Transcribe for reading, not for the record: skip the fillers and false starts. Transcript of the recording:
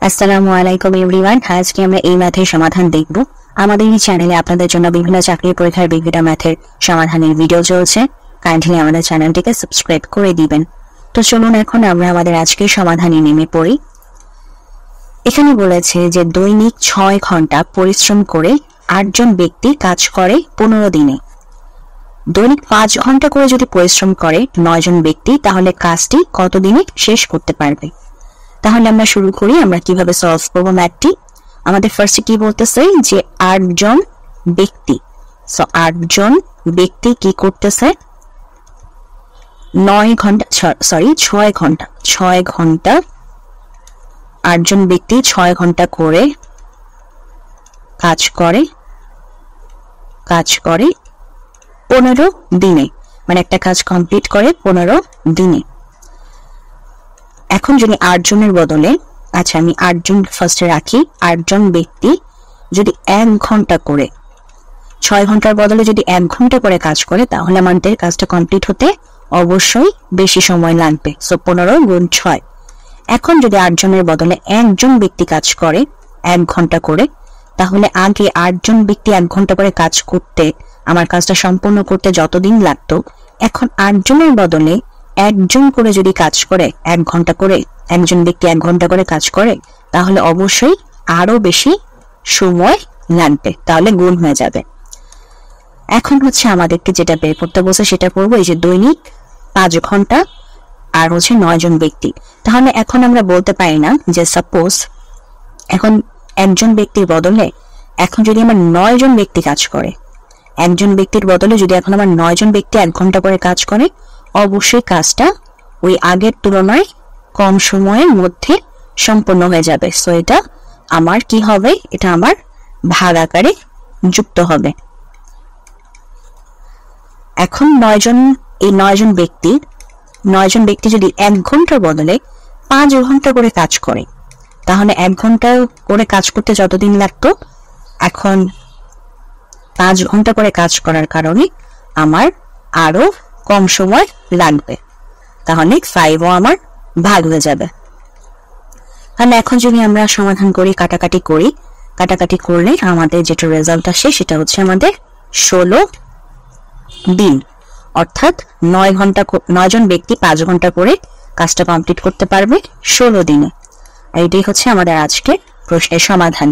আসসালামু আলাইকুম এভরিওয়ান। আজকে আমরা এই ম্যাথের সমাধান দেখব। আমাদের এই চ্যানেলে আপনাদের জন্য বিভিন্ন চাকরির পরীক্ষার বিভিন্ন ম্যাথের সমাধানের ভিডিও চলছে। কাইন্ডলি আমাদের চ্যানেলটিকে সাবস্ক্রাইব করে দিবেন। তো চলুন এখন আমরা আমাদের আজকের সমাধানে নেমে পড়ি। এখানে বলেছে যে দৈনিক 6 ঘন্টা পরিশ্রম করে 8 জন ব্যক্তি কাজ করে 15 দিনে। দৈনিক 5 ঘন্টা করে যদি পরিশ্রম করে 9 জন ব্যক্তি, তাহলে কাজটি কত দিনে শেষ করতে পারবে? তাহলে আমরা শুরু করি। আমরা কিভাবে সলভ করব ম্যাথটি। আমাদের ফার্স্টে কি বলতেছে যে 8 জন ব্যক্তি। সো 8 জন ব্যক্তি কি করতেছে? 6 ঘন্টা 8 জন ব্যক্তি 6 ঘন্টা করে কাজ করে 15 দিনে, মানে একটা কাজ কমপ্লিট করে 15 দিনে। এখন যদি 8 জনের বদলে, আচ্ছা আমি 8 জন ফার্স্টে রাখি, 8 জন ব্যক্তি যদি 1 ঘন্টা করে, 6 ঘন্টার বদলে যদি 1 ঘন্টা করে কাজ করে, তাহলে আমাদের কাজটা কমপ্লিট হতে অবশ্যই বেশি সময় লাগবে। সো 15 গুণ 6। এখন যদি 8 জনের বদলে 1 জন ব্যক্তি কাজ করে 1 ঘন্টা করে, তাহলে আগে 8 জন ব্যক্তি 1 ঘন্টা করে কাজ করতে, আমার কাজটা সম্পূর্ণ করতে যতদিন লাগতো, এখন 8 জনের বদলে 1 জন করে যদি কাজ করে 1 ঘন্টা করে, একজন ব্যক্তি 1 ঘন্টা করে কাজ করে, তাহলে অবশ্যই আরো বেশি সময় লাগবে, তাহলে গুণ হয়ে যাবে। এখন হচ্ছে আমাদেরকে যেটা বের করতে বলছে সেটা করবো। এই যে দৈনিক 5 ঘন্টা আর হচ্ছে 9 জন ব্যক্তি। তাহলে এখন আমরা বলতে পারি না যে সাপোজ এখন একজন ব্যক্তির বদলে এখন যদি আমার 9 জন ব্যক্তি কাজ করে, একজন ব্যক্তির বদলে যদি এখন আমার 9 জন ব্যক্তি 1 ঘন্টা করে কাজ করে, অবশ্যই কাজটা ওই আগের তুলনায় কম সময়ের মধ্যে সম্পন্ন হয়ে যাবে। সো এটা আমার কি হবে? এটা আমার ভাগ আকারে যুক্ত হবে। এখন 9 জন ব্যক্তি যদি 1 ঘন্টার বদলে 5 ঘন্টা করে কাজ করে, তাহলে 1 ঘন্টা করে কাজ করতে যতদিন লাগতো, এখন 5 ঘন্টা করে কাজ করার কারণে আমার আরো কম সময় লাগবে, তাহলে 5ও আমার ভাগ হয়ে যাবে। তাহলে এখন যদি আমরা সমাধান করি, কাটাকাটি করলে আমাদের যেটা রেজাল্ট আসে সেটা হচ্ছে আমাদের 16 দিন। অর্থাৎ 9 জন ব্যক্তি 5 ঘন্টা করে কাজটা কমপ্লিট করতে পারবে 16 দিনে। এইটাই হচ্ছে আমাদের আজকে প্রশ্নের সমাধান।